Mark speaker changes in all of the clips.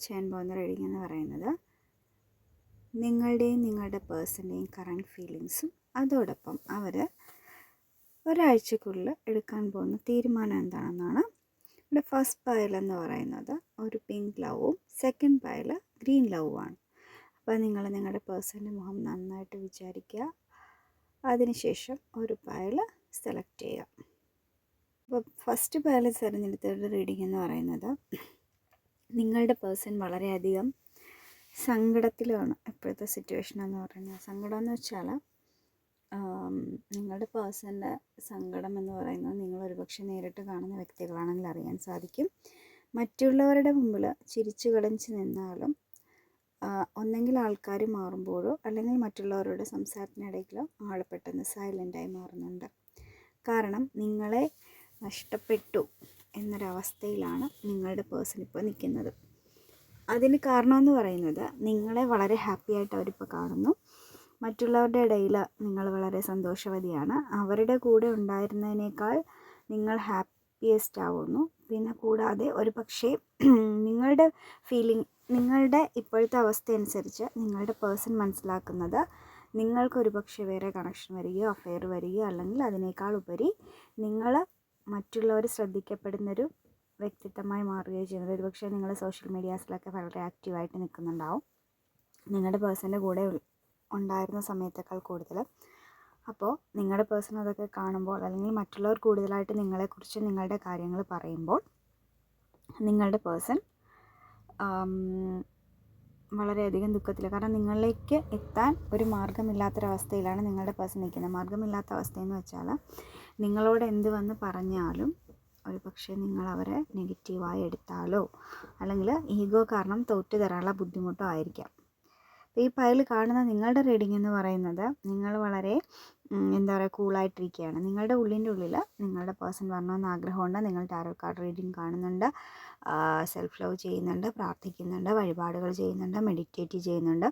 Speaker 1: ചെയ്യാൻ പോകുന്ന റീഡിംഗ് എന്ന് പറയുന്നത് നിങ്ങളുടെയും നിങ്ങളുടെ പേഴ്സൻ്റെയും കറണ്ട് ഫീലിങ്സും അതോടൊപ്പം അവർ ഒരാഴ്ചക്കുള്ളിൽ എടുക്കാൻ പോകുന്ന തീരുമാനം എന്താണെന്നാണ്. ഇവിടെ ഫസ്റ്റ് പയൽ എന്ന് പറയുന്നത് ഒരു പിങ്ക് ലവും സെക്കൻഡ് പയൽ ഗ്രീൻ ലവുമാണ്. അപ്പോൾ നിങ്ങൾ നിങ്ങളുടെ പേഴ്സൻ്റെ മുഖം നന്നായിട്ട് വിചാരിക്കുക. അതിനുശേഷം ഒരു പയൽ സെലക്ട് ചെയ്യുക. അപ്പോൾ ഫസ്റ്റ് പയൽ തിരഞ്ഞെടുത്തിട്ട് റീഡിംഗ് എന്ന് പറയുന്നത് നിങ്ങളുടെ പേഴ്സൺ വളരെയധികം സങ്കടത്തിലാണ് ഇപ്പോഴത്തെ സിറ്റുവേഷൻ എന്ന് പറയുന്നത്. സങ്കടം എന്ന് വെച്ചാൽ നിങ്ങളുടെ പേഴ്സൻ്റെ സങ്കടം എന്ന് പറയുന്നത് നിങ്ങൾ ഒരുപക്ഷെ നേരിട്ട് കാണുന്ന വ്യക്തികളാണെങ്കിൽ അറിയാൻ സാധിക്കും. മറ്റുള്ളവരുടെ മുമ്പിൽ ചിരിച്ചു കളിച്ച് നിന്നാലും ഒന്നെങ്കിൽ ആൾക്കാർ മാറുമ്പോഴോ അല്ലെങ്കിൽ മറ്റുള്ളവരുടെ സംസാരത്തിനിടയിലോ ആൾ പെട്ടെന്ന് സൈലൻ്റായി മാറുന്നുണ്ട്. കാരണം നിങ്ങളെ നഷ്ടപ്പെട്ടു എന്നൊരവസ്ഥയിലാണ് നിങ്ങളുടെ പേഴ്സൺ ഇപ്പോൾ നിൽക്കുന്നത്. അതിന് കാരണമെന്ന് പറയുന്നത് നിങ്ങളെ വളരെ ഹാപ്പി ആയിട്ട് അവരിപ്പോൾ കാണുന്നു. മറ്റുള്ളവരുടെ ഇടയിൽ നിങ്ങൾ വളരെ സന്തോഷവതിയാണ്. അവരുടെ കൂടെ ഉണ്ടായിരുന്നതിനേക്കാൾ നിങ്ങൾ ഹാപ്പിയസ്റ്റ് ആവുന്നു. പിന്നെ കൂടാതെ ഒരു പക്ഷേ നിങ്ങളുടെ നിങ്ങളുടെ ഇപ്പോഴത്തെ അവസ്ഥ അനുസരിച്ച് നിങ്ങളുടെ പേഴ്സൺ മനസ്സിലാക്കുന്നത് നിങ്ങൾക്കൊരു പക്ഷേ വേറെ കണക്ഷൻ വരികയോ അഫെയർ വരികയോ അല്ലെങ്കിൽ അതിനേക്കാൾ ഉപരി നിങ്ങൾ മറ്റുള്ളവർ ശ്രദ്ധിക്കപ്പെടുന്നൊരു വ്യക്തിത്വമായി മാറുകയോ ചെയ്യുന്നത്. ഒരുപക്ഷെ നിങ്ങൾ സോഷ്യൽ മീഡിയാസിലൊക്കെ വളരെ ആക്റ്റീവായിട്ട് നിൽക്കുന്നുണ്ടാവും നിങ്ങളുടെ പേഴ്സൻ്റെ കൂടെ ഉണ്ടായിരുന്ന സമയത്തേക്കാൾ കൂടുതൽ. അപ്പോൾ നിങ്ങളുടെ പേഴ്സൺ അതൊക്കെ കാണുമ്പോൾ അല്ലെങ്കിൽ മറ്റുള്ളവർ കൂടുതലായിട്ട് നിങ്ങളെക്കുറിച്ച് നിങ്ങളുടെ കാര്യങ്ങൾ പറയുമ്പോൾ നിങ്ങളുടെ പേഴ്സൺ വളരെയധികം ദുഃഖത്തില്ല. കാരണം നിങ്ങളിലേക്ക് എത്താൻ ഒരു മാർഗ്ഗമില്ലാത്തൊരവസ്ഥയിലാണ് നിങ്ങളുടെ പേഴ്സൺ നിൽക്കുന്നത്. മാർഗ്ഗമില്ലാത്ത അവസ്ഥയെന്ന് വെച്ചാൽ നിങ്ങളോട് എന്ത് വന്ന് പറഞ്ഞാലും ഒരു പക്ഷേ നിങ്ങൾ അവരെ നെഗറ്റീവായി എടുത്താലോ അല്ലെങ്കിൽ ഈഗോ കാരണം തോറ്റു തരാനുള്ള ബുദ്ധിമുട്ടോ ആയിരിക്കാം. അപ്പോൾ ഈ പയൽ കാണുന്ന നിങ്ങളുടെ റീഡിംഗ് എന്ന് പറയുന്നത് നിങ്ങൾ വളരെ എന്താ പറയുക കൂളായിട്ടിരിക്കുകയാണ്. നിങ്ങളുടെ ഉള്ളിൻ്റെ ഉള്ളിൽ നിങ്ങളുടെ പേഴ്സൺ വരണമെന്ന് ആഗ്രഹമുണ്ട്. നിങ്ങൾ ടാരോ കാർഡ് റീഡിംഗ് കാണുന്നുണ്ട്, സെൽഫ് ലവ് ചെയ്യുന്നുണ്ട്, പ്രാർത്ഥിക്കുന്നുണ്ട്, വഴിപാടുകൾ ചെയ്യുന്നുണ്ട്, മെഡിറ്റേറ്റ് ചെയ്യുന്നുണ്ട്.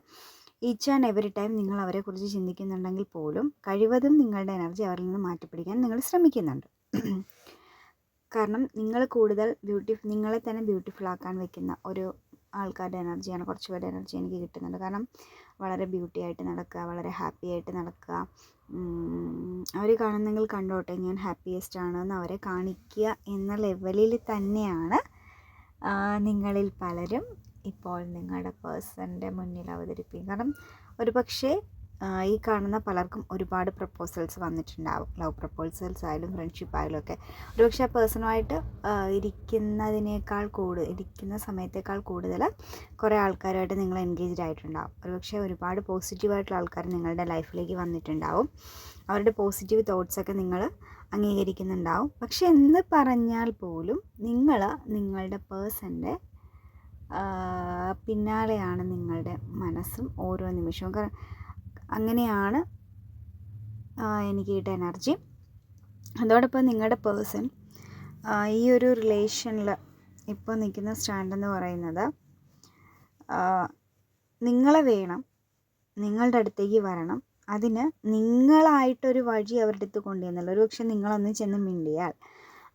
Speaker 1: ഈച്ച് ആൻഡ് എവറി ടൈം നിങ്ങൾ അവരെക്കുറിച്ച് ചിന്തിക്കുന്നുണ്ടെങ്കിൽ പോലും കഴിവതും നിങ്ങളുടെ എനർജി അവരിൽ നിന്ന് മാറ്റിപ്പിടിക്കാൻ നിങ്ങൾ ശ്രമിക്കുന്നുണ്ട്. കാരണം നിങ്ങൾ കൂടുതൽ നിങ്ങളെ തന്നെ ബ്യൂട്ടിഫുൾ ആക്കാൻ വെക്കുന്ന ഒരു ആൾക്കാരുടെ എനർജിയാണ്, കുറച്ച് പേരുടെ എനർജി എനിക്ക് കിട്ടുന്നുണ്ട്. കാരണം വളരെ ബ്യൂട്ടി ആയിട്ട് നടക്കുക, വളരെ ഹാപ്പി ആയിട്ട് നടക്കുക, അവർ കാണുന്നെങ്കിൽ കണ്ടോട്ടെ ഞാൻ ഹാപ്പിയസ്റ്റ് ആണെന്ന് അവരെ കാണിക്കുക എന്ന ലെവലിൽ തന്നെയാണ് നിങ്ങളിൽ പലരും ഇപ്പോൾ നിങ്ങളുടെ പേഴ്സൻ്റെ മുന്നിൽ അവതരിപ്പിക്കും. കാരണം ഒരു പക്ഷേ ഈ കാണുന്ന പലർക്കും ഒരുപാട് പ്രപ്പോസൽസ് വന്നിട്ടുണ്ടാവും. ലവ് പ്രപ്പോസൽസ് ആയാലും ഫ്രണ്ട്ഷിപ്പ് ആയാലും ഒക്കെ. ഒരുപക്ഷെ ആ പേഴ്സണുമായിട്ട് ഇരിക്കുന്ന സമയത്തേക്കാൾ കൂടുതൽ കുറേ ആൾക്കാരുമായിട്ട് നിങ്ങൾ എൻഗേജ്ഡ് ആയിട്ടുണ്ടാവും. ഒരുപക്ഷെ ഒരുപാട് പോസിറ്റീവായിട്ടുള്ള ആൾക്കാർ നിങ്ങളുടെ ലൈഫിലേക്ക് വന്നിട്ടുണ്ടാവും. അവരുടെ പോസിറ്റീവ് തോട്ട്സൊക്കെ നിങ്ങൾ അംഗീകരിക്കുന്നുണ്ടാവും. പക്ഷെ എന്ന് പറഞ്ഞാൽ പോലും നിങ്ങൾ നിങ്ങളുടെ പേഴ്സൻ്റെ പിന്നാലെയാണ് നിങ്ങളുടെ മനസ്സും ഓരോ നിമിഷവും. അങ്ങനെയാണ് എനിക്ക് കിട്ടിയ എനർജി. അതോടൊപ്പം നിങ്ങളുടെ പേഴ്സൺ ഈ ഒരു റിലേഷനിൽ ഇപ്പോൾ നിൽക്കുന്ന സ്റ്റാൻഡെന്ന് പറയുന്നത് നിങ്ങളെ വേണം, നിങ്ങളുടെ അടുത്തേക്ക് വരണം, അതിന് നിങ്ങളായിട്ടൊരു വഴി അവരുടെ അടുത്ത് കൊണ്ടുവന്നല്ലോ. ഒരു പക്ഷെ നിങ്ങളൊന്ന് ചെന്ന് മിണ്ടിയാൽ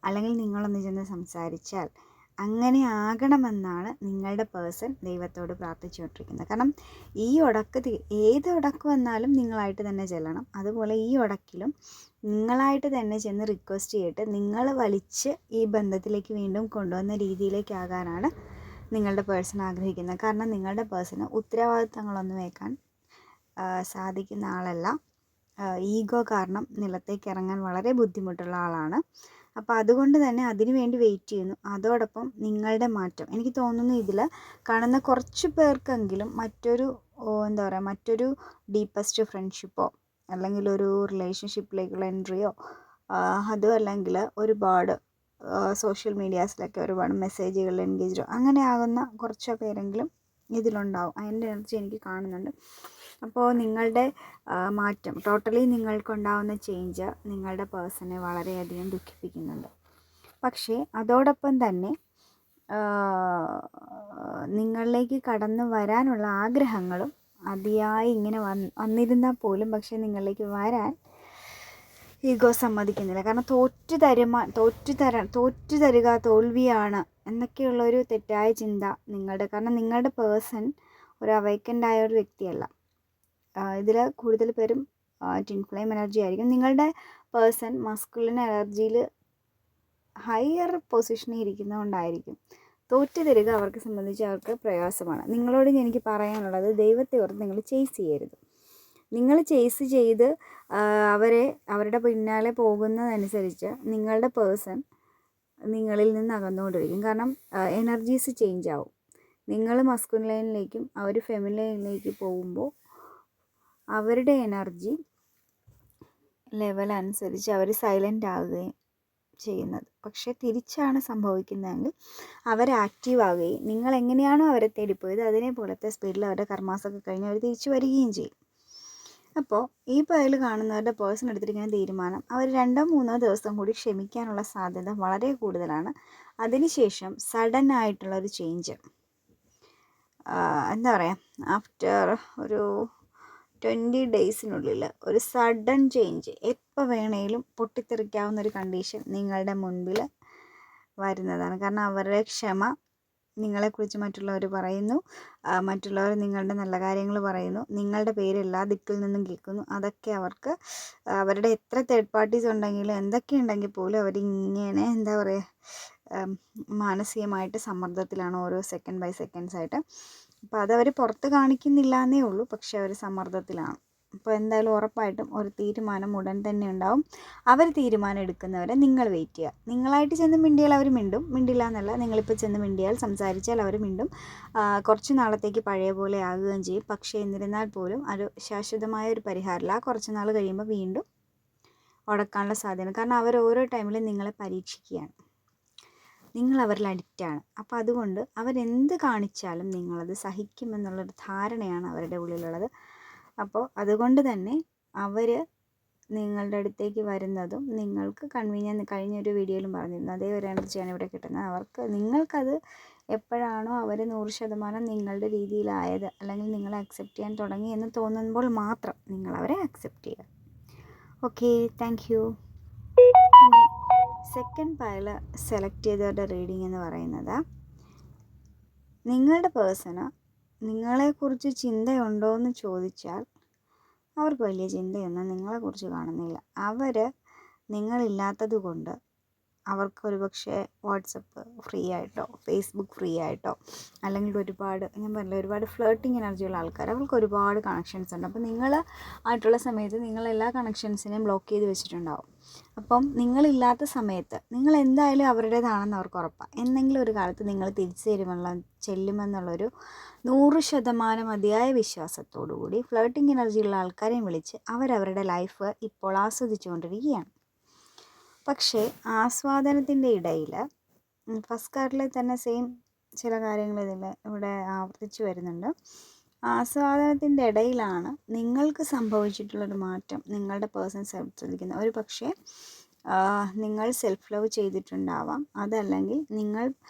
Speaker 1: അല്ലെങ്കിൽ നിങ്ങളൊന്ന് ചെന്ന് സംസാരിച്ചാൽ അങ്ങനെ ആകണമെന്നാണ് നിങ്ങളുടെ പേഴ്സൺ ദൈവത്തോട് പ്രാർത്ഥിച്ചുകൊണ്ടിരിക്കുന്നത്. കാരണം ഈ ഏത് ഉടക്ക് വന്നാലും നിങ്ങളായിട്ട് തന്നെ ചെല്ലണം. അതുപോലെ ഈ ഉടക്കിലും നിങ്ങളായിട്ട് തന്നെ ചെന്ന് റിക്വസ്റ്റ് ചെയ്തിട്ട് നിങ്ങൾ വലിച്ച് ഈ ബന്ധത്തിലേക്ക് വീണ്ടും കൊണ്ടുവന്ന രീതിയിലേക്കാകാനാണ് നിങ്ങളുടെ പേഴ്സൺ ആഗ്രഹിക്കുന്നത്. കാരണം നിങ്ങളുടെ പേഴ്സണ് ഉത്തരവാദിത്തങ്ങളൊന്നും ഏൽക്കാൻ സാധിക്കുന്ന ആളല്ല. ഈഗോ കാരണം നിലത്തേക്ക് ഇറങ്ങാൻ വളരെ ബുദ്ധിമുട്ടുള്ള ആളാണ്. അപ്പോൾ അതുകൊണ്ട് തന്നെ അതിനു വേണ്ടി വെയിറ്റ് ചെയ്യുന്നു. അതോടൊപ്പം നിങ്ങളുടെ മാറ്റം എനിക്ക് തോന്നുന്നു ഇതിൽ കാണുന്ന കുറച്ച് പേർക്കെങ്കിലും മറ്റൊരു ഡീപ്പസ്റ്റ് ഫ്രണ്ട്ഷിപ്പോ അല്ലെങ്കിൽ ഒരു റിലേഷൻഷിപ്പിലേക്കുള്ള എൻട്രിയോ അതോ അല്ലെങ്കിൽ ഒരുപാട് സോഷ്യൽ മീഡിയാസിലൊക്കെ ഒരുപാട് മെസ്സേജുകളിൽ എൻഗേജോ അങ്ങനെ ആകുന്ന കുറച്ച് പേരെങ്കിലും ഇതിലുണ്ടാവും. അതിൻ്റെ എനർജി എനിക്ക് കാണുന്നുണ്ട്. അപ്പോൾ നിങ്ങളുടെ മാറ്റം ടോട്ടലി നിങ്ങൾക്കുണ്ടാവുന്ന ചേഞ്ച് നിങ്ങളുടെ പേഴ്സണെ വളരെയധികം ദുഃഖിപ്പിക്കുന്നുണ്ട്. പക്ഷേ അതോടൊപ്പം തന്നെ നിങ്ങളിലേക്ക് കടന്നു വരാനുള്ള ആഗ്രഹങ്ങളും അതിയായി ഇങ്ങനെ വന്നിരുന്നാൽ പോലും പക്ഷേ നിങ്ങളിലേക്ക് വരാൻ ഈഗോ സമ്മതിക്കുന്നില്ല. കാരണം തോറ്റു തരിക തോൽവിയാണ് എന്നൊക്കെയുള്ളൊരു തെറ്റായ ചിന്ത നിങ്ങളുടെ, കാരണം നിങ്ങളുടെ പേഴ്സൺ ഒരു അവൈക്കൻഡ് ആയ ഒരു വ്യക്തിയല്ല. ഇതിൽ കൂടുതൽ പേരും ട്വിൻ ഫ്ലെയിം എനർജി ആയിരിക്കും. നിങ്ങളുടെ പേഴ്സൺ മസ്കുലിൻ എനർജിയിൽ ഹയർ പൊസിഷനിൽ ഇരിക്കുന്നതുകൊണ്ടായിരിക്കും തോറ്റു തരിക അവർക്ക് സംബന്ധിച്ച് അവർക്ക് പ്രയാസമാണ്. നിങ്ങളോട് എനിക്ക് പറയാനുള്ളത്, ദൈവത്തെ ഓർത്ത് നിങ്ങൾ ചേസ് ചെയ്യരുത്. നിങ്ങൾ ചേസ് ചെയ്ത് അവരുടെ പിന്നാലെ പോകുന്നതനുസരിച്ച് നിങ്ങളുടെ പേഴ്സൺ നിങ്ങളിൽ നിന്ന് അകന്നുകൊണ്ടിരിക്കും. കാരണം എനർജീസ് ചേഞ്ച് ആവും. നിങ്ങൾ മസ്കുലൈനിലേക്കും അവർ ഫെമിലൈനിലേക്ക് പോകുമ്പോൾ അവരുടെ എനർജി ലെവൽ അനുസരിച്ച് അവർ സൈലൻ്റ് ആവുകയും ചെയ്യുന്നത്. പക്ഷേ തിരിച്ചാണ് സംഭവിക്കുന്നതെങ്കിൽ അവർ ആക്റ്റീവ് ആവുകയും നിങ്ങൾ എങ്ങനെയാണോ അവരെ തേടിപ്പോയത് അതേപോലത്തെ സ്പീഡിൽ അവരുടെ കർമാസൊക്കെ കഴിഞ്ഞ് അവർ തിരിച്ചു വരികയും ചെയ്യും. അപ്പോൾ ഈ പേരിൽ കാണുന്നവരുടെ പേഴ്സൺ എടുത്തിരിക്കുന്ന തീരുമാനം അവർ 2-3 ദിവസം കൂടി ക്ഷമിക്കാനുള്ള സാധ്യത വളരെ കൂടുതലാണ്. അതിനുശേഷം സഡൻ ആയിട്ടുള്ളൊരു ചേഞ്ച്, എന്താ പറയുക, ആഫ്റ്റർ ഒരു 20 ഡേയ്സിനുള്ളിൽ ഒരു സഡൻ ചേഞ്ച് എപ്പോൾ വേണേലും പൊട്ടിത്തെറിക്കാവുന്നൊരു കണ്ടീഷൻ നിങ്ങളുടെ മുൻപിൽ വരുന്നതാണ്. കാരണം അവരുടെ ക്ഷമ നിങ്ങളെക്കുറിച്ച് മറ്റുള്ളവർ പറയുന്നു, മറ്റുള്ളവർ നിങ്ങളുടെ നല്ല കാര്യങ്ങൾ പറയുന്നു, നിങ്ങളുടെ പേര് എല്ലാ ദിക്കിൽ നിന്നും കേൾക്കുന്നു. അതൊക്കെ അവർക്ക് അവരുടെ എത്ര തേർഡ് പാർട്ടീസ് ഉണ്ടെങ്കിലും എന്തൊക്കെ ഉണ്ടെങ്കിൽ പോലും അവരിങ്ങനെ എന്താ പറയുക, മാനസികമായിട്ട് സമ്മർദ്ദത്തിലാണ് ഓരോ സെക്കൻഡ് ബൈ സെക്കൻഡ്സ് ആയിട്ട്. അപ്പോൾ അതവർ പുറത്ത് കാണിക്കുന്നില്ല എന്നേ ഉള്ളൂ, പക്ഷെ അവർ സമ്മർദ്ദത്തിലാണ്. അപ്പോൾ എന്തായാലും ഉറപ്പായിട്ടും ഒരു തീരുമാനം ഉടൻ തന്നെ ഉണ്ടാവും. അവർ തീരുമാനം എടുക്കുന്നവരെ നിങ്ങൾ വെയിറ്റ് ചെയ്യുക. നിങ്ങളായിട്ട് ചെന്ന് മിണ്ടിയാൽ അവർ മിണ്ടും, മിണ്ടില്ല എന്നല്ല, നിങ്ങളിപ്പോൾ ചെന്ന് മിണ്ടിയാൽ സംസാരിച്ചാൽ അവർ മിണ്ടും. കുറച്ച് നാളത്തേക്ക് പഴയ പോലെ ആകുകയും ചെയ്യും. പക്ഷേ എന്നിരുന്നാൽ പോലും ഒരു ശാശ്വതമായ ഒരു പരിഹാരമില്ല. കുറച്ച് നാൾ കഴിയുമ്പോൾ വീണ്ടും ഉടക്കാനുള്ള സാധ്യത. കാരണം അവർ ഓരോ ടൈമിലും നിങ്ങളെ പരീക്ഷിക്കുകയാണ്, നിങ്ങൾ അവരിൽ അഡിക്റ്റാണ്. അപ്പോൾ അതുകൊണ്ട് അവരെന്ത് കാണിച്ചാലും നിങ്ങളത് സഹിക്കുമെന്നുള്ളൊരു ധാരണയാണ് അവരുടെ ഉള്ളിലുള്ളത്. അപ്പോൾ അതുകൊണ്ട് തന്നെ അവർ നിങ്ങളുടെ അടുത്തേക്ക് വരുന്നതും നിങ്ങൾക്ക് കൺവീനിയൻ, കഴിഞ്ഞൊരു വീഡിയോയിലും പറഞ്ഞിരുന്നു, അതേ ഒരു എനർജിയാണ് ഇവിടെ കിട്ടുന്നത്. നിങ്ങൾക്കത് എപ്പോഴാണോ അവർ 100% നിങ്ങളുടെ രീതിയിലായത്, അല്ലെങ്കിൽ നിങ്ങളെ അക്സെപ്റ്റ് ചെയ്യാൻ തുടങ്ങി എന്ന് തോന്നുമ്പോൾ മാത്രം നിങ്ങൾ അവരെ അക്സെപ്റ്റ് ചെയ്യുക. Okay, thank you. ഇനി സെക്കൻഡ് പൈൽ സെലക്ട് ചെയ്തവരുടെ റീഡിംഗ് എന്ന് പറയുന്നത്, നിങ്ങളുടെ പേഴ്സണ് നിങ്ങളെക്കുറിച്ച് ചിന്തയുണ്ടോ എന്ന് ചോദിച്ചാൽ അവർക്ക് വലിയ ചിന്തയൊന്നും നിങ്ങളെക്കുറിച്ച് കാണുന്നില്ല. അവർ നിങ്ങളില്ലാത്തത് കൊണ്ട് അവർക്കൊരു പക്ഷേ വാട്സപ്പ് ഫ്രീ ആയിട്ടോ ഫേസ്ബുക്ക് ഫ്രീ ആയിട്ടോ അല്ലെങ്കിൽ ഞാൻ പറഞ്ഞില്ല ഒരുപാട് ഫ്ലേർട്ടിങ് എനർജിയുള്ള ആൾക്കാർ, അവർക്ക് ഒരുപാട് കണക്ഷൻസ് ഉണ്ട്. അപ്പോൾ നിങ്ങൾ ആയിട്ടുള്ള സമയത്ത് നിങ്ങളെല്ലാ കണക്ഷൻസിനെയും ബ്ലോക്ക് ചെയ്ത് വെച്ചിട്ടുണ്ടാവും. അപ്പം നിങ്ങളില്ലാത്ത സമയത്ത് നിങ്ങൾ എന്തായാലും അവരുടേതാണെന്ന് അവർക്ക് ഉറപ്പാണ്. എന്തെങ്കിലും ഒരു കാലത്ത് നിങ്ങൾ തിരിച്ചു ചെല്ലുമെന്നുള്ളൊരു 100% മതിയായ വിശ്വാസത്തോടു കൂടി ഫ്ലേർട്ടിങ് എനർജിയുള്ള ആൾക്കാരെയും വിളിച്ച് അവരവരുടെ ലൈഫ് ഇപ്പോൾ ആസ്വദിച്ചുകൊണ്ടിരിക്കുകയാണ്. പക്ഷേ ആസ്വാദനത്തിൻ്റെ ഇടയിൽ ഫസ്റ്റ് കാർഡിൽ തന്നെ സെയിം ചില കാര്യങ്ങൾ ഇവിടെ ആവർത്തിച്ച് വരുന്നുണ്ട്. ആസ്വാദനത്തിൻ്റെ ഇടയിലാണ് നിങ്ങൾക്ക് സംഭവിച്ചിട്ടുള്ളൊരു മാറ്റം നിങ്ങളുടെ പേഴ്സൺ ശ്രദ്ധിക്കുന്നത്. ഒരു പക്ഷേ നിങ്ങൾ സെൽഫ് ലവ് ചെയ്തിട്ടുണ്ടാവാം. അതല്ലെങ്കിൽ നിങ്ങൾ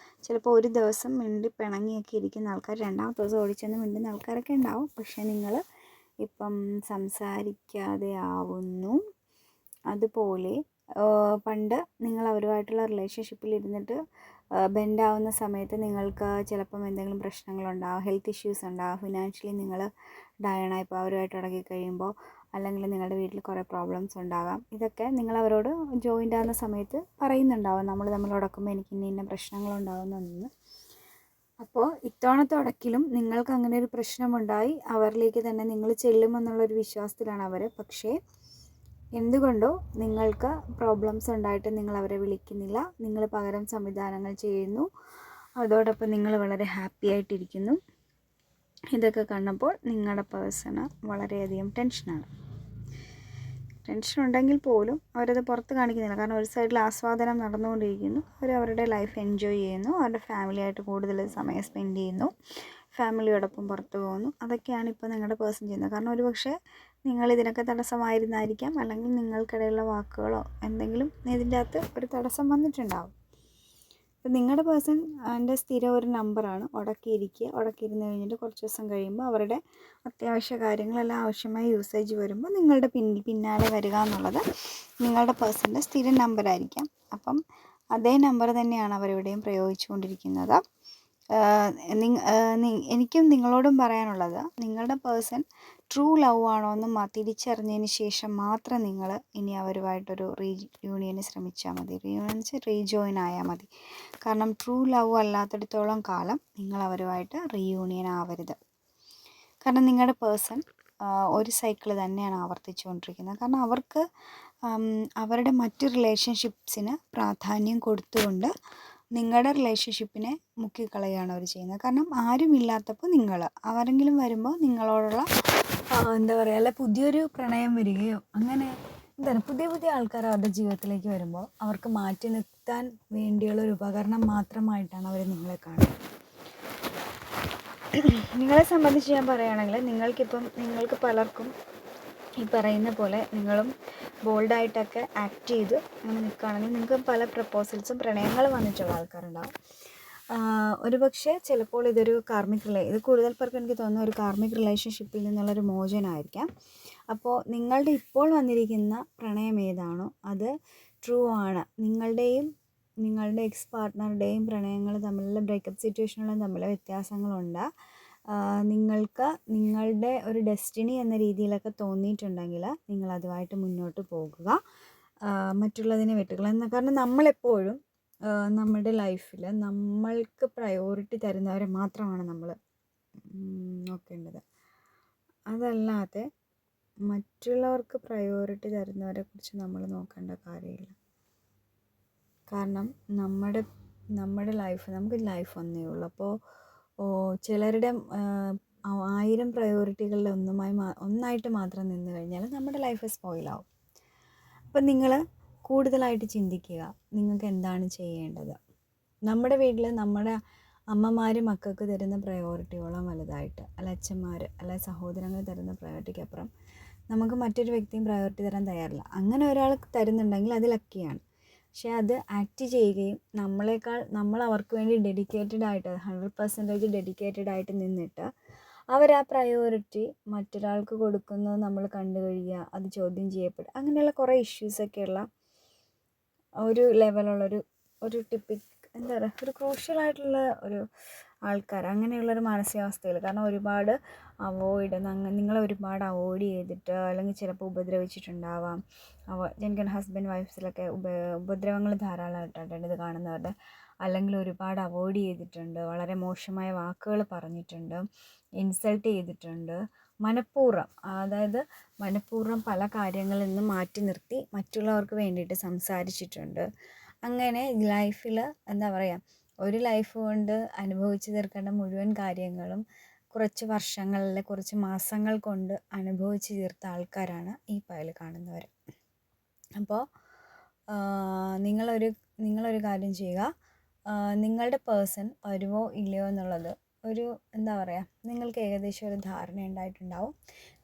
Speaker 1: ചിലപ്പോൾ ഒരു ദിവസം മിണ്ടി പിണങ്ങിയൊക്കെ ഇരിക്കുന്ന ആൾക്കാർ രണ്ടാമത്തെ ദിവസം ഓടിച്ചെന്ന് മിണ്ടുന്ന ആൾക്കാരൊക്കെ ഉണ്ടാവും. പക്ഷേ നിങ്ങൾ ഇപ്പം സംസാരിക്കാതെ ആവുന്നു. അതുപോലെ പണ്ട് നിങ്ങൾ അവരുമായിട്ടുള്ള റിലേഷൻഷിപ്പിൽ ഇരുന്നിട്ട് ബെൻഡാവുന്ന സമയത്ത് നിങ്ങൾക്ക് ചിലപ്പം എന്തെങ്കിലും പ്രശ്നങ്ങളുണ്ടാകും, ഹെൽത്ത് ഇഷ്യൂസ് ഉണ്ടാകും, ഫിനാൻഷ്യലി നിങ്ങൾ ഡയണായിപ്പോൾ അവരുമായിട്ട് ഇടക്കി കഴിയുമ്പോൾ, അല്ലെങ്കിൽ നിങ്ങളുടെ വീട്ടിൽ കുറേ പ്രോബ്ലംസ് ഉണ്ടാകാം. ഇതൊക്കെ നിങ്ങൾ അവരോട് ജോയിൻ്റ് ആകുന്ന സമയത്ത് പറയുന്നുണ്ടാവും, നമ്മൾ തമ്മിൽ ഉടക്കുമ്പോൾ എനിക്ക് ഇന്ന പ്രശ്നങ്ങളുണ്ടാകുന്നെന്ന്. അപ്പോൾ ഇത്തവണത്തെ ഉടക്കിലും നിങ്ങൾക്ക് അങ്ങനെ ഒരു പ്രശ്നമുണ്ടായി അവരിലേക്ക് തന്നെ നിങ്ങൾ ചെല്ലുമെന്നുള്ളൊരു വിശ്വാസത്തിലാണ് അവർ. പക്ഷേ എന്തുകൊണ്ടോ നിങ്ങൾക്ക് പ്രോബ്ലംസ് ഉണ്ടായിട്ട് നിങ്ങൾ അവരെ വിളിക്കുന്നില്ല, നിങ്ങൾ പകരം സംവിധാനങ്ങൾ ചെയ്യുന്നു. അതോടൊപ്പം നിങ്ങൾ വളരെ ഹാപ്പി ആയിട്ടിരിക്കുന്നു. ഇതൊക്കെ കണ്ടപ്പോൾ നിങ്ങളുടെ പേഴ്സണ് വളരെയധികം ടെൻഷൻ ഉണ്ടെങ്കിൽ പോലും അവരത് പുറത്ത് കാണിക്കുന്നില്ല. കാരണം ഒരു സൈഡിൽ ആസ്വാദനം നടന്നുകൊണ്ടിരിക്കുന്നു, അവരവരുടെ ലൈഫ് എൻജോയ് ചെയ്യുന്നു, അവരുടെ ഫാമിലിയായിട്ട് കൂടുതൽ സമയം സ്പെൻഡ് ചെയ്യുന്നു, ഫാമിലിയോടൊപ്പം പുറത്ത് പോകുന്നു. അതൊക്കെയാണ് ഇപ്പോൾ നിങ്ങളുടെ പേഴ്സൺ ചെയ്യുന്നത്. കാരണം ഒരു പക്ഷേ നിങ്ങൾ ഇതിനൊക്കെ തടസ്സമായിരുന്നായിരിക്കാം, അല്ലെങ്കിൽ നിങ്ങൾക്കിടയിലുള്ള വാക്കുകളോ എന്തെങ്കിലും ഇതിൻ്റെ അകത്ത് ഒരു തടസ്സം വന്നിട്ടുണ്ടാവും. അപ്പോൾ നിങ്ങളുടെ പേഴ്സൺ എൻ്റെ സ്ഥിരം ഒരു നമ്പറാണ് ഉടക്കിയിരുന്ന് കഴിഞ്ഞിട്ട് കുറച്ച് ദിവസം കഴിയുമ്പോൾ അവരുടെ അത്യാവശ്യ കാര്യങ്ങളെല്ലാം ആവശ്യമായ യൂസേജ് വരുമ്പോൾ നിങ്ങളുടെ പിന്നാലെ വരിക എന്നുള്ളത് നിങ്ങളുടെ പേഴ്സൻ്റെ സ്ഥിരം നമ്പറായിരിക്കാം. അപ്പം അതേ നമ്പർ തന്നെയാണ് അവരിവിടെയും പ്രയോഗിച്ചുകൊണ്ടിരിക്കുന്നത്. എനിക്കും നിങ്ങളോടും പറയാനുള്ളത്, നിങ്ങളുടെ പേഴ്സൺ ട്രൂ ലവ് ആണോ എന്ന് തിരിച്ചറിഞ്ഞതിന് ശേഷം മാത്രം നിങ്ങൾ ഇനി അവരുമായിട്ടൊരു റീയൂണിയന് ശ്രമിച്ചാൽ മതി. റീജോയിൻ ആയാൽ മതി. കാരണം ട്രൂ ലവ് അല്ലാത്തിടത്തോളം കാലം നിങ്ങൾ അവരുമായിട്ട് റീയൂണിയൻ ആവരുത്. കാരണം നിങ്ങളുടെ പേഴ്സൺ ഒരു സൈക്കിൾ തന്നെയാണ് ആവർത്തിച്ചുകൊണ്ടിരിക്കുന്നത്. കാരണം അവർക്ക് അവരുടെ മറ്റ് റിലേഷൻഷിപ്സിന് പ്രാധാന്യം കൊടുത്തുകൊണ്ട് നിങ്ങളുടെ റിലേഷൻഷിപ്പിനെ മുക്കിക്കളയുകയാണ് അവർ ചെയ്യുന്നത്. കാരണം ആരുമില്ലാത്തപ്പോൾ ആരെങ്കിലും വരുമ്പോൾ നിങ്ങളോടുള്ള എന്താ പറയുക, അല്ല പുതിയൊരു പ്രണയം വരികയോ അങ്ങനെ എന്താണ് പുതിയ പുതിയ ആൾക്കാർ അവരുടെ ജീവിതത്തിലേക്ക് വരുമ്പോൾ അവർക്ക് മാറ്റി നിർത്താൻ വേണ്ടിയുള്ള ഒരു ഉപകരണം മാത്രമായിട്ടാണ് അവർ നിങ്ങളെ കാണുന്നത്. നിങ്ങളെ സംബന്ധിച്ച് ഞാൻ പറയുകയാണെങ്കിൽ നിങ്ങൾക്ക് പലർക്കും ഈ പറയുന്ന പോലെ നിങ്ങളും ബോൾഡായിട്ടൊക്കെ ആക്ട് ചെയ്ത് അങ്ങനെ നിൽക്കുകയാണെങ്കിൽ നിങ്ങൾക്ക് പല പ്രപ്പോസൽസും പ്രണയങ്ങൾ വന്നിട്ടുള്ള ആൾക്കാരുണ്ടാവും. ഒരുപക്ഷെ ചിലപ്പോൾ ഇത് കൂടുതൽ പേർക്ക് എനിക്ക് തോന്നുന്ന ഒരു കാർമിക് റിലേഷൻഷിപ്പിൽ നിന്നുള്ളൊരു മോചനമായിരിക്കാം. അപ്പോൾ നിങ്ങളുടെ ഇപ്പോൾ വന്നിരിക്കുന്ന പ്രണയം ഏതാണോ അത് ട്രൂ ആണ്. നിങ്ങളുടെ എക്സ് പാർട്ട്ണറുടെയും പ്രണയങ്ങൾ തമ്മിലുള്ള ബ്രേക്കപ്പ് സിറ്റുവേഷനുകളും തമ്മിൽ വ്യത്യാസങ്ങളുണ്ട്. നിങ്ങൾക്ക് നിങ്ങളുടെ ഒരു ഡെസ്റ്റിനി എന്ന രീതിയിലൊക്കെ തോന്നിയിട്ടുണ്ടെങ്കിൽ നിങ്ങൾ അതുമായിട്ട് മുന്നോട്ട് പോകുക, മറ്റുള്ളതിനെ വിട്ടുകളയുക. കാരണം നമ്മളെപ്പോഴും നമ്മുടെ ലൈഫിൽ നമ്മൾക്ക് പ്രയോറിറ്റി തരുന്നവരെ മാത്രമാണ് നമ്മൾ നോക്കേണ്ടത്. അതല്ലാതെ മറ്റുള്ളവർക്ക് പ്രയോറിറ്റി തരുന്നവരെ കുറിച്ച് നമ്മൾ നോക്കേണ്ട കാര്യമില്ല. കാരണം നമ്മുടെ നമുക്ക് ലൈഫ് ഒന്നേ ഉള്ളൂ. അപ്പോൾ ചിലരുടെ 1000 പ്രയോറിറ്റികളിൽ ഒന്നായിട്ട് മാത്രം നിന്ന് കഴിഞ്ഞാൽ നമ്മുടെ ലൈഫ് സ്പോയിലാവും. അപ്പം നിങ്ങൾ കൂടുതലായിട്ട് ചിന്തിക്കുക, നിങ്ങൾക്ക് എന്താണ് ചെയ്യേണ്ടത്. നമ്മുടെ വീട്ടിൽ നമ്മുടെ അമ്മമാർ മക്കൾക്ക് തരുന്ന പ്രയോറിറ്റിയോളം വലുതായിട്ട്, അല്ല അച്ഛന്മാർ അല്ല സഹോദരങ്ങൾ തരുന്ന പ്രയോറിറ്റിക്കപ്പുറം നമുക്ക് മറ്റൊരു വ്യക്തിയും പ്രയോറിറ്റി തരാൻ തയ്യാറില്ല. അങ്ങനെ ഒരാൾ തരുന്നുണ്ടെങ്കിൽ അത് ലക്കിയാണ്. പക്ഷേ അത് ആക്ട് ചെയ്യുകയും നമ്മൾ അവർക്ക് വേണ്ടി ഡെഡിക്കേറ്റഡ് ആയിട്ട് 100% ഡെഡിക്കേറ്റഡ് ആയിട്ട് നിന്നിട്ട് അവർ ആ പ്രയോറിറ്റി മറ്റൊരാൾക്ക് കൊടുക്കുന്നത് നമ്മൾ കണ്ടു കഴിയുക, അത് ചോദ്യം ചെയ്യപ്പെടുക, അങ്ങനെയുള്ള കുറേ ഇഷ്യൂസൊക്കെയുള്ള ഒരു ലെവലുള്ളൊരു എന്താ പറയുക, ഒരു ക്രൂഷ്യലായിട്ടുള്ള ഒരു ആൾക്കാർ, അങ്ങനെയുള്ളൊരു മാനസികാവസ്ഥയിൽ. കാരണം ഒരുപാട് നിങ്ങളെ ഒരുപാട് അവോയ്ഡ് ചെയ്തിട്ട്, അല്ലെങ്കിൽ ചിലപ്പോൾ ഉപദ്രവിച്ചിട്ടുണ്ടാവാം. എനിക്ക് ഹസ്ബൻഡ് വൈഫ്സിലൊക്കെ ഉപദ്രവങ്ങൾ ധാരാളമായിട്ടാണ് ഇത് കാണുന്നവരുടെ. അല്ലെങ്കിൽ ഒരുപാട് അവോയ്ഡ് ചെയ്തിട്ടുണ്ട്, വളരെ മോശമായ വാക്കുകൾ പറഞ്ഞിട്ടുണ്ട്, ഇൻസൾട്ട് ചെയ്തിട്ടുണ്ട്, മനഃപൂർവ്വം പല കാര്യങ്ങളിൽ നിന്നും മാറ്റി നിർത്തി മറ്റുള്ളവർക്ക് വേണ്ടിയിട്ട് സംസാരിച്ചിട്ടുണ്ട്. അങ്ങനെ ലൈഫിൽ എന്താ പറയുക, ഒരു ലൈഫ് കൊണ്ട് അനുഭവിച്ച് തീർക്കേണ്ട മുഴുവൻ കാര്യങ്ങളും കുറച്ച് വർഷങ്ങളിൽ കുറച്ച് മാസങ്ങൾ കൊണ്ട് അനുഭവിച്ച് തീർത്ത ആൾക്കാരാണ് ഈ പയൽ കാണുന്നവർ. അപ്പോൾ നിങ്ങളൊരു കാര്യം ചെയ്യുക, നിങ്ങളുടെ പേഴ്സൺ വരുമോ ഇല്ലയോ എന്നുള്ളത് എന്താ പറയുക, നിങ്ങൾക്ക് ഏകദേശം ഒരു ധാരണ ഉണ്ടായിട്ടുണ്ടാവും.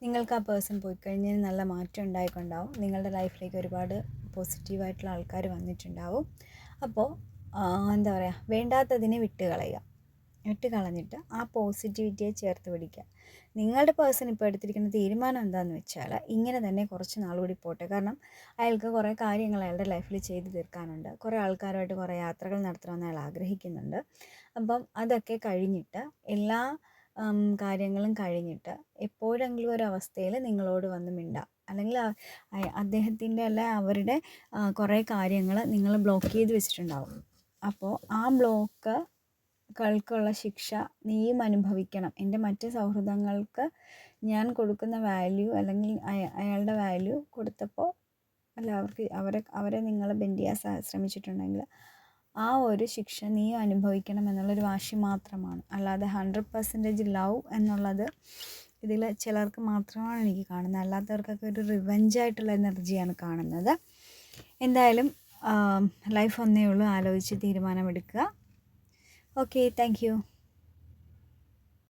Speaker 1: നിങ്ങൾക്ക് ആ പേഴ്സൺ പോയി കഴിഞ്ഞാൽ നല്ല മാറ്റം ഉണ്ടായിട്ടുണ്ടാവും. നിങ്ങളുടെ ലൈഫിലേക്ക് ഒരുപാട് പോസിറ്റീവായിട്ടുള്ള ആൾക്കാർ വന്നിട്ടുണ്ടാവും. അപ്പോൾ എന്താ പറയുക, വേണ്ടാത്തതിനെ വിട്ടുകളഞ്ഞിട്ട് ആ പോസിറ്റിവിറ്റിയെ ചേർത്ത് പിടിക്കുക. നിങ്ങളുടെ പേഴ്സൺ ഇപ്പോൾ എടുത്തിരിക്കുന്ന തീരുമാനം എന്താണെന്ന് വെച്ചാൽ ഇങ്ങനെ തന്നെ കുറച്ച് നാൾ കൂടി പോട്ടെ. കാരണം അയാൾക്ക് കുറേ കാര്യങ്ങൾ അയാളുടെ ലൈഫിൽ ചെയ്ത് തീർക്കാനുണ്ട്, കുറേ ആൾക്കാരുമായിട്ട് കുറേ യാത്രകൾ നടത്തണമെന്ന് അയാൾ ആഗ്രഹിക്കുന്നുണ്ട്. അപ്പം അതൊക്കെ കഴിഞ്ഞിട്ട് എല്ലാ കാര്യങ്ങളും കഴിഞ്ഞിട്ട് എപ്പോഴെങ്കിലും ഒരു അവസ്ഥയിൽ നിങ്ങളോട് വന്ന് മിണ്ടാം. അല്ലെങ്കിൽ അദ്ദേഹത്തിൻ്റെ അവരുടെ കുറേ കാര്യങ്ങൾ നിങ്ങൾ ബ്ലോക്ക് ചെയ്ത് വെച്ചിട്ടുണ്ടാവും. അപ്പോൾ ആ ബ്ലോക്കുകൾക്കുള്ള ശിക്ഷ നീയും അനുഭവിക്കണം. എൻ്റെ മറ്റ് സൗഹൃദങ്ങൾക്ക് ഞാൻ കൊടുക്കുന്ന വാല്യൂ, അല്ലെങ്കിൽ അയാളുടെ വാല്യൂ കൊടുത്തപ്പോൾ അവരെ നിങ്ങൾ ബെൻഡ് ചെയ്യാൻ ശ്രമിച്ചിട്ടുണ്ടെങ്കിൽ ആ ഒരു ശിക്ഷ നീ അനുഭവിക്കണം എന്നുള്ളൊരു വാശി മാത്രമാണ്. അല്ലാതെ 100% ലവ് എന്നുള്ളത് ഇതിൽ ചിലർക്ക് മാത്രമാണ് എനിക്ക് കാണുന്നത്. അല്ലാത്തവർക്കൊക്കെ ഒരു റിവെഞ്ചായിട്ടുള്ള എനർജിയാണ് കാണുന്നത്. എന്തായാലും ലൈഫ് ഒന്നേ ഉള്ളൂ, ആലോചിച്ച് തീരുമാനമെടുക്കുക. Okay, thank you.